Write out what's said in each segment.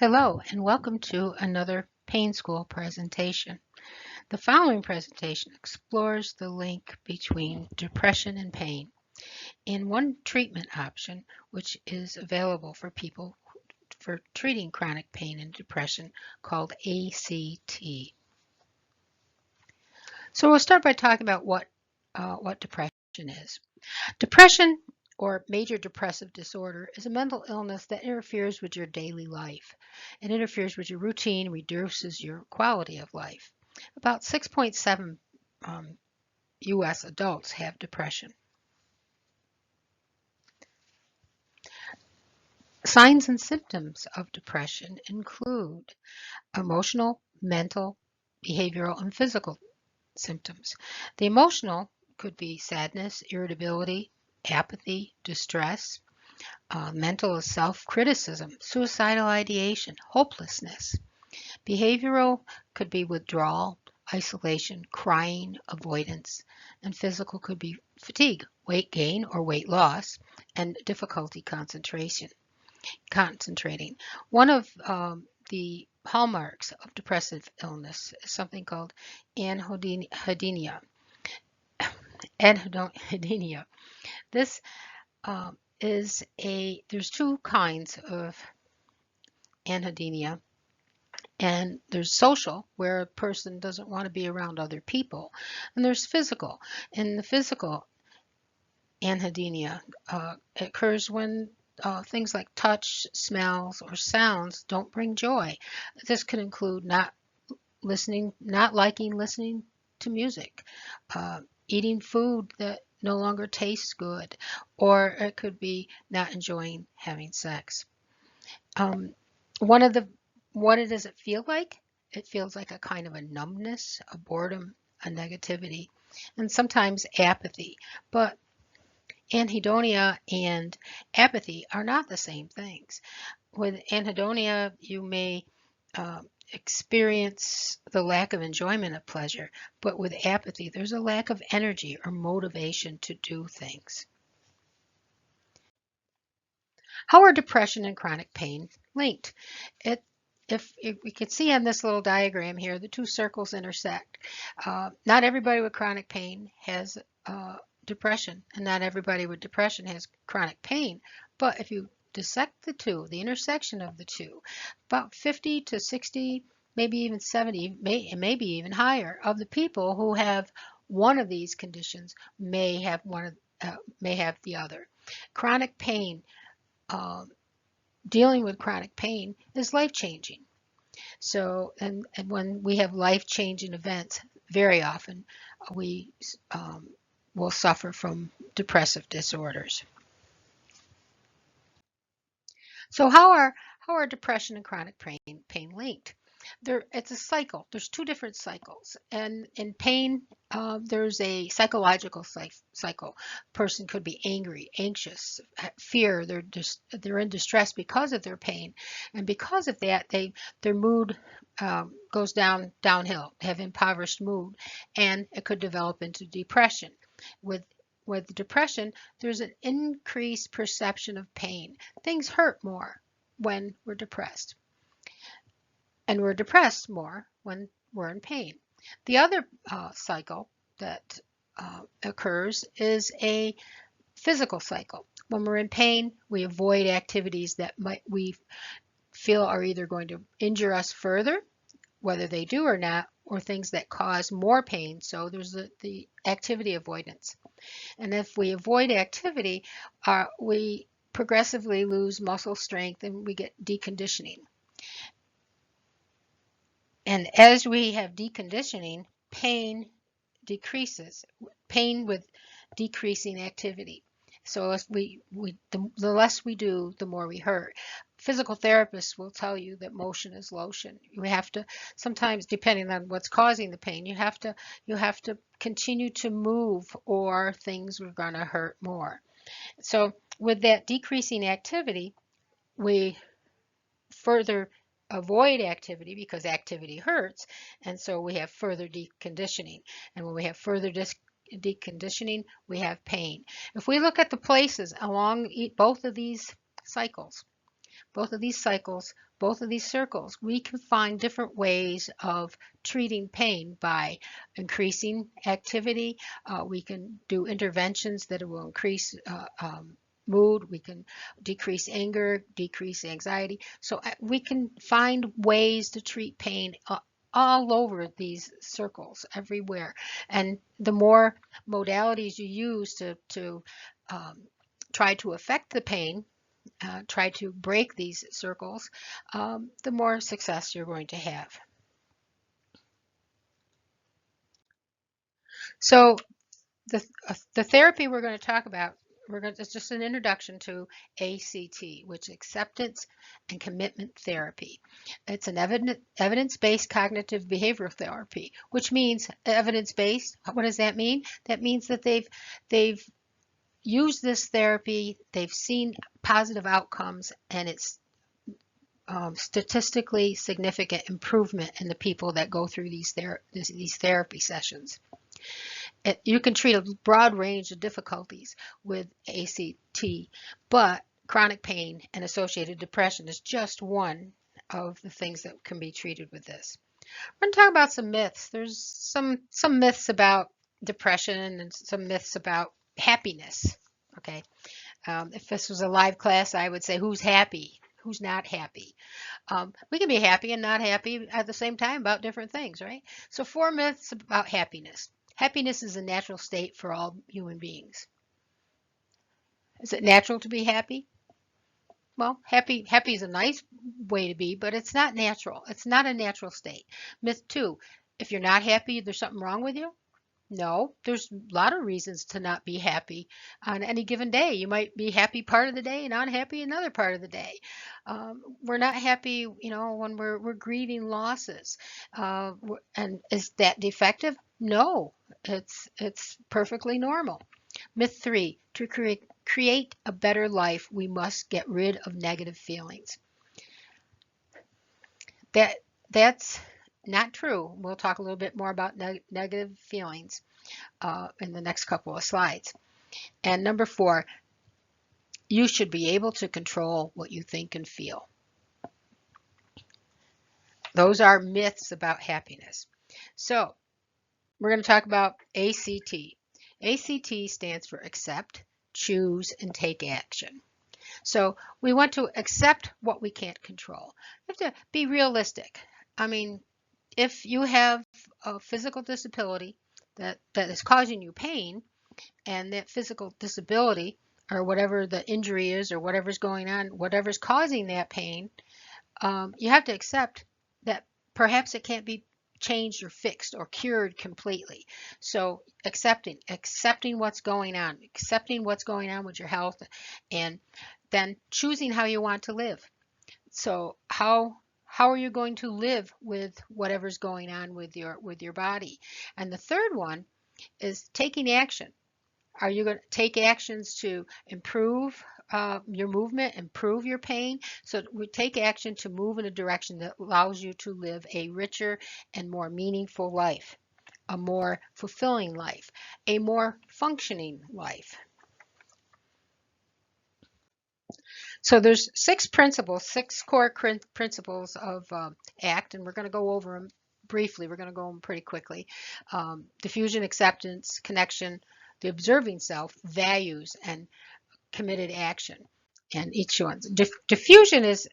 Hello, and welcome to another Pain School presentation. The following presentation explores the link between depression and pain in one treatment option, which is available for people for treating chronic pain and depression called ACT. So we'll start by talking about what depression is. Depression or major depressive disorder is a mental illness that interferes with your daily life. It interferes with your routine, reduces your quality of life. About 6.7 U.S. adults have depression. Signs and symptoms of depression include emotional, mental, behavioral, and physical symptoms. The emotional could be sadness, irritability, apathy, distress. Mental is self-criticism, suicidal ideation, hopelessness. Behavioral could be withdrawal, isolation, crying, avoidance. And physical could be fatigue, weight gain or weight loss, and difficulty concentrating. One of the hallmarks of depressive illness is something called anhedonia. Anhedonia. This there's two kinds of anhedonia, and there's social, where a person doesn't want to be around other people, and there's physical. And the physical anhedonia occurs when things like touch, smells, or sounds don't bring joy. This could include not liking listening to music, eating food that no longer tastes good, or it could be not enjoying having sex. Um, one of the What does it feel like? It feels like a kind of a numbness, a boredom, a negativity, and sometimes apathy. But anhedonia and apathy are not the same things. With anhedonia, you may experience the lack of enjoyment of pleasure, but with apathy, there's a lack of energy or motivation to do things. How are depression and chronic pain linked? It, if we can see on this little diagram here, the two circles intersect. Not everybody with chronic pain has depression, and not everybody with depression has chronic pain. But if you dissect the two, the intersection of the two, about 50 to 60, maybe even 70, maybe even higher, of the people who have one of these conditions may have the other. Chronic pain, uh, dealing with chronic pain is life-changing. So, and when we have life-changing events, very often we um, will suffer from depressive disorders. So how are depression and chronic pain linked? It's a cycle. There's two different cycles, and in pain, there's a psychological cycle. Person could be angry, anxious, fear. They're in distress because of their pain, and because of that, their mood goes downhill. They have impoverished mood, and it could develop into depression. With with depression, there's an increased perception of pain. Things hurt more when we're depressed, and we're depressed more when we're in pain. The other cycle that occurs is a physical cycle. When we're in pain, we avoid activities that we feel are either going to injure us further, whether they do or not, or things that cause more pain. So there's the activity avoidance. And if we avoid activity, we progressively lose muscle strength and we get deconditioning. And as we have deconditioning, pain decreases, pain with decreasing activity. So if the less we do, the more we hurt. Physical therapists will tell you that motion is lotion. You have to sometimes, depending on what's causing the pain, you have to continue to move, or things are going to hurt more. So with that decreasing activity, we further avoid activity because activity hurts, and so we have further deconditioning. And when we have further deconditioning, we have pain. If we look at the places along both of these cycles, both of these cycles, both of these circles, we can find different ways of treating pain by increasing activity. We can do interventions that will increase mood. We can decrease anger, decrease anxiety. So we can find ways to treat pain all over these circles, everywhere. And the more modalities you use to try to affect the pain, try to break these circles, the more success you're going to have. So the therapy we're going to talk about, it's just an introduction to ACT, which is Acceptance and Commitment Therapy. It's an evidence-based cognitive behavioral therapy, which means evidence-based. What does that mean? That means that they've used this therapy, they've seen positive outcomes, and it's statistically significant improvement in the people that go through these therapy sessions. You can treat a broad range of difficulties with ACT, but chronic pain and associated depression is just one of the things that can be treated with this. We're going to talk about some myths. There's some myths about depression and some myths about happiness. Okay, if this was a live class, I would say who's happy, who's not happy. We can be happy and not happy at the same time about different things, right? So 4 myths about happiness. Happiness is a natural state for all human beings. Is it natural to be happy? Well, happy is a nice way to be, but it's not natural. It's not a natural state. Myth 2, if you're not happy, there's something wrong with you? No, there's a lot of reasons to not be happy on any given day. You might be happy part of the day and unhappy another part of the day. We're not happy, when we're grieving losses. And is that defective? No, it's perfectly normal. Myth 3, to create a better life, we must get rid of negative feelings. That's not true. We'll talk a little bit more about negative feelings in the next couple of slides. And number 4, you should be able to control what you think and feel. Those are myths about happiness. So we're going to talk about ACT. ACT stands for accept, choose, and take action. So we want to accept what we can't control. We have to be realistic. I mean, if you have a physical disability that is causing you pain, and that physical disability or whatever the injury is or whatever's going on, whatever's causing that pain, you have to accept that perhaps it can't be changed or fixed or cured completely. So accepting what's going on with your health, and then choosing how you want to live. So how are you going to live with whatever's going on with your body? And the third one is taking action. Are you going to take actions to improve your movement, improve your pain? So we take action to move in a direction that allows you to live a richer and more meaningful life, a more fulfilling life, a more functioning life. So there's 6 core principles of ACT, and we're going to go over them briefly. We're going to go over them pretty quickly. Diffusion, acceptance, connection, the observing self, values, and committed action. And each one. Diffusion is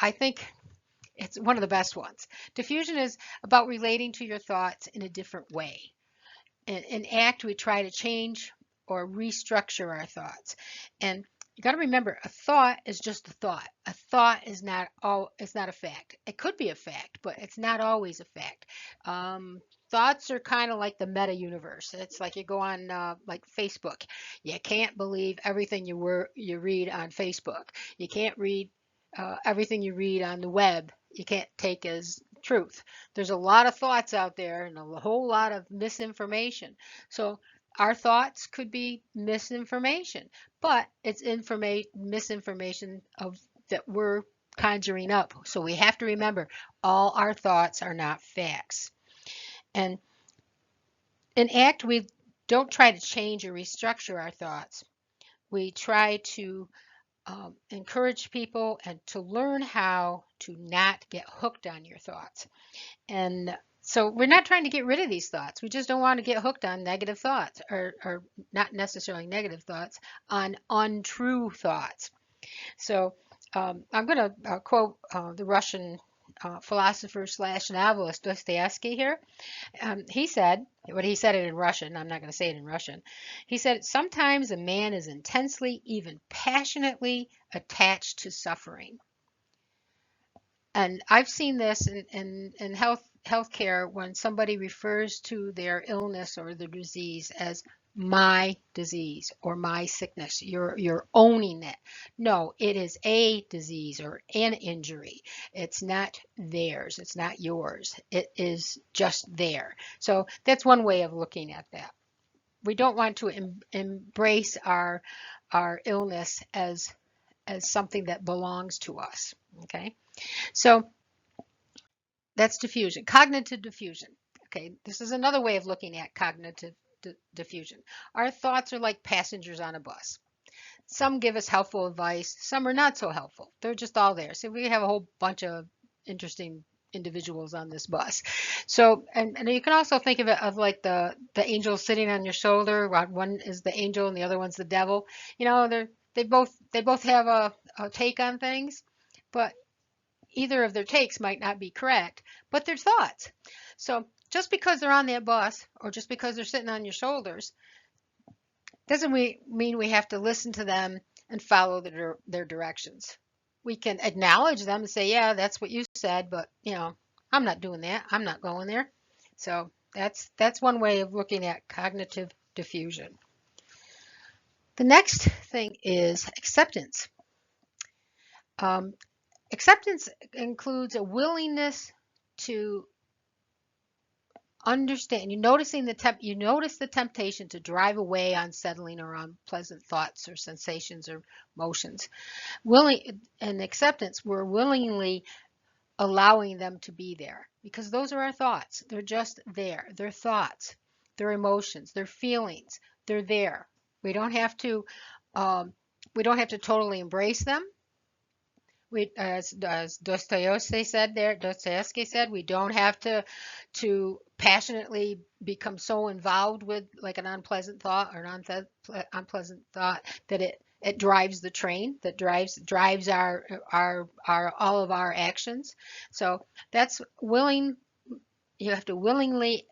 I think it's one of the best ones. Diffusion is about relating to your thoughts in a different way. In ACT, we try to change or restructure our thoughts. And you got to remember, a thought is just a thought. A thought is not a fact. It could be a fact, but it's not always a fact. Thoughts are kind of like the meta universe. It's like you go on like Facebook. You can't believe everything you read on Facebook. You can't read everything you read on the web. You can't take as truth. There's a lot of thoughts out there and a whole lot of misinformation. So our thoughts could be misinformation, but it's misinformation that we're conjuring up. So we have to remember, all our thoughts are not facts. And in ACT, we don't try to change or restructure our thoughts. We try to encourage people and to learn how to not get hooked on your thoughts. And so we're not trying to get rid of these thoughts. We just don't want to get hooked on negative thoughts or not necessarily negative thoughts, on untrue thoughts. So I'm going to quote the Russian philosopher slash novelist Dostoevsky here. He said, what he said it in Russian, I'm not going to say it in Russian. He said, sometimes a man is intensely, even passionately attached to suffering. And I've seen this in healthcare when somebody refers to their illness or their disease as my disease or my sickness. You're owning it. No, it is a disease or an injury. It's not theirs. It's not yours. It is just there. So that's one way of looking at that. We don't want to embrace our illness as something that belongs to us. Okay. So that's diffusion, cognitive diffusion. Okay, this is another way of looking at cognitive diffusion. Our thoughts are like passengers on a bus. Some give us helpful advice, some are not so helpful. They're just all there. So we have a whole bunch of interesting individuals on this bus. So, and you can also think of it of like the angel sitting on your shoulder. One is the angel and the other one's the devil. You know, they both have a take on things, but either of their takes might not be correct, but they're thoughts. So just because they're on that bus or just because they're sitting on your shoulders doesn't mean we have to listen to them and follow their directions. We can acknowledge them and say, yeah, that's what you said, but I'm not doing that. I'm not going there. So that's one way of looking at cognitive diffusion. The next thing is acceptance. Um, Acceptance includes a willingness to understand. You notice the temptation to drive away unsettling or unpleasant thoughts or sensations or emotions. And acceptance, we're willingly allowing them to be there because those are our thoughts. They're just there. They're thoughts, they're emotions, they're feelings. They're there. We don't have to totally embrace them. As Dostoevsky said, we don't have to passionately become so involved with like an unpleasant thought or an unpleasant thought that it drives the train, that drives our all of our actions. So that's willing. You have to willingly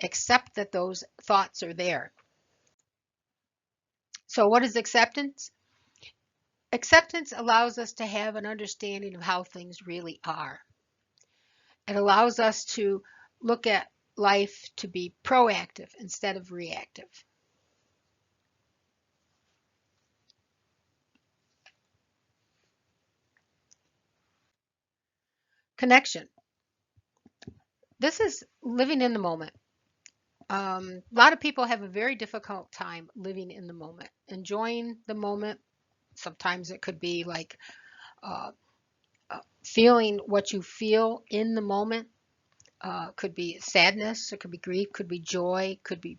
accept that those thoughts are there. So what is acceptance? Acceptance allows us to have an understanding of how things really are. It allows us to look at life to be proactive instead of reactive. Connection. This is living in the moment. A lot of people have a very difficult time living in the moment, enjoying the moment. Sometimes it could be like uh, feeling what you feel in the moment. Could be sadness, it could be grief, could be joy, could be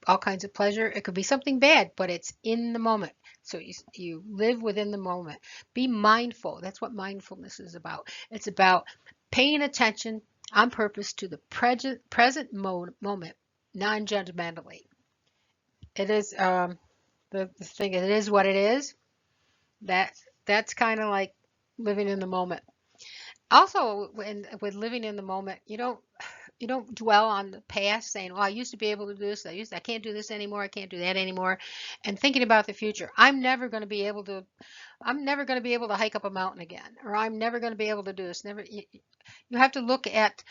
all kinds of pleasure. It could be something bad, but it's in the moment. So you live within the moment. Be mindful. That's what mindfulness is about. It's about paying attention on purpose to the present moment, non-judgmentally. It is the thing. It is what it is. That's kind of like living in the moment. Also, with living in the moment, you don't dwell on the past saying, well, I used to be able to do this. I can't do this anymore. I can't do that anymore. And thinking about the future, I'm never going to be able to hike up a mountain again, or I'm never going to be able to do this. You have to look at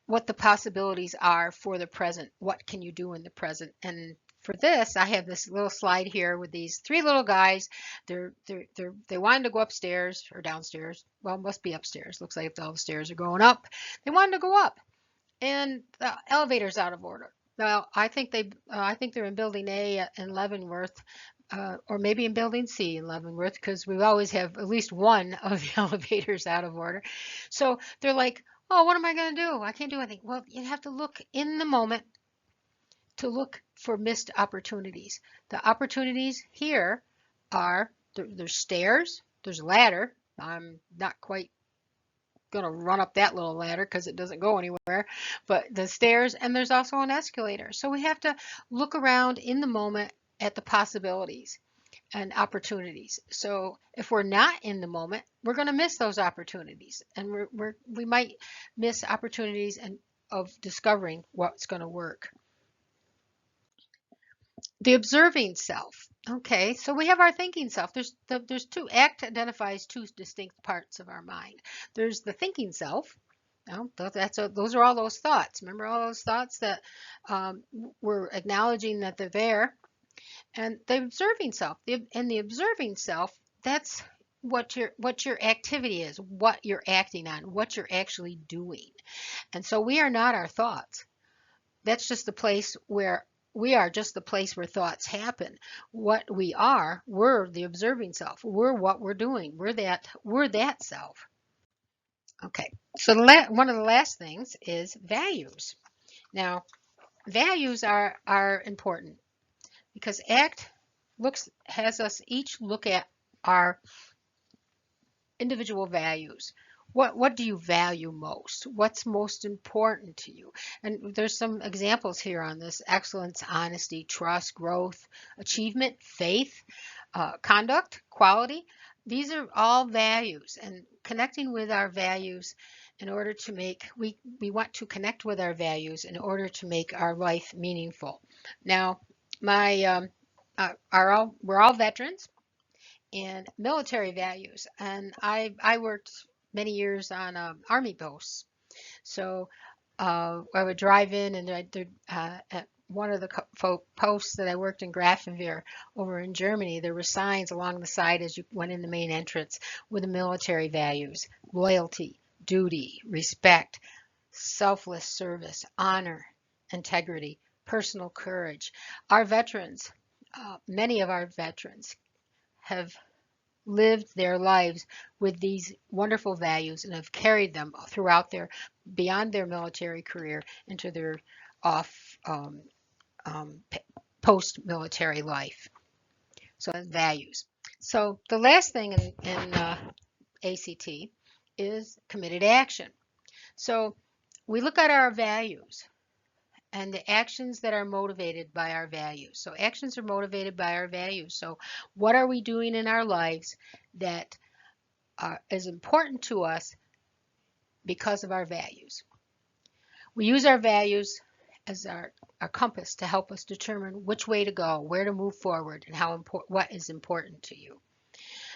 what the possibilities are for the present. What can you do in the present? And for this, I have this little slide here with these three little guys. They wanted to go upstairs or downstairs. Well, it must be upstairs. Looks like all the stairs are going up. They wanted to go up, and the elevator's out of order. Well, I think they're in Building A in Leavenworth, or maybe in Building C in Leavenworth, because we always have at least one of the elevators out of order. So they're like, "Oh, what am I going to do? I can't do anything." Well, you have to look in the moment to look for missed opportunities. The opportunities here are There's stairs, there's a ladder. I'm not quite going to run up that little ladder because it doesn't go anywhere, but the stairs, and there's also an escalator. So we have to look around in the moment at the possibilities and opportunities. So if we're not in the moment, we're going to miss those opportunities, and we might miss opportunities and of discovering what's going to work. The observing self. Okay, so we have our thinking self. There's two. ACT identifies two distinct parts of our mind. There's the thinking self. Those are all those thoughts. Remember all those thoughts that we're acknowledging that they're there. And the observing self. The observing self, that's what your activity is, what you're acting on, what you're actually doing. And so we are not our thoughts. That's just the place where we are, just the place where thoughts happen. What we are, we're the observing self. We're what we're doing. We're that self. Okay, so one of the last things is values. Now, values are important because ACT has us each look at our individual values. What do you value most? What's most important to you? And there's some examples here on this: excellence, honesty, trust, growth, achievement, faith, conduct, quality. These are all values, and connecting with our values in order to make, we want to connect with our values in order to make our life meaningful. Now, we're all veterans and military values. And I worked many years on Army posts. So I would drive in, and at one of the posts that I worked in Grafenwehr over in Germany, there were signs along the side as you went in the main entrance with the military values: loyalty, duty, respect, selfless service, honor, integrity, personal courage. Our veterans, many of our veterans have lived their lives with these wonderful values and have carried them throughout beyond their military career into their off post-military life. So values. So the last thing in ACT is committed action. So we look at our values and the actions that are motivated by our values. So actions are motivated by our values. So what are we doing in our lives that is important to us because of our values? We use our values as our compass to help us determine which way to go, where to move forward, and what is important to you.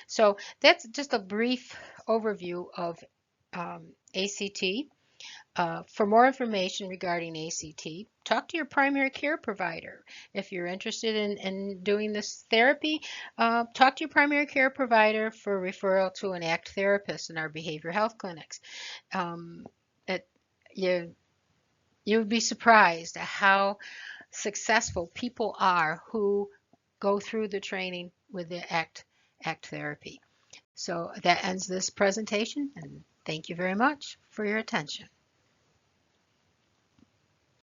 So that's just a brief overview of ACT. For more information regarding ACT, talk to your primary care provider. If you're interested in doing this therapy, talk to your primary care provider for referral to an ACT therapist in our behavioral health clinics. You would be surprised at how successful people are who go through the training with the ACT therapy. So that ends this presentation, and thank you very much for your attention.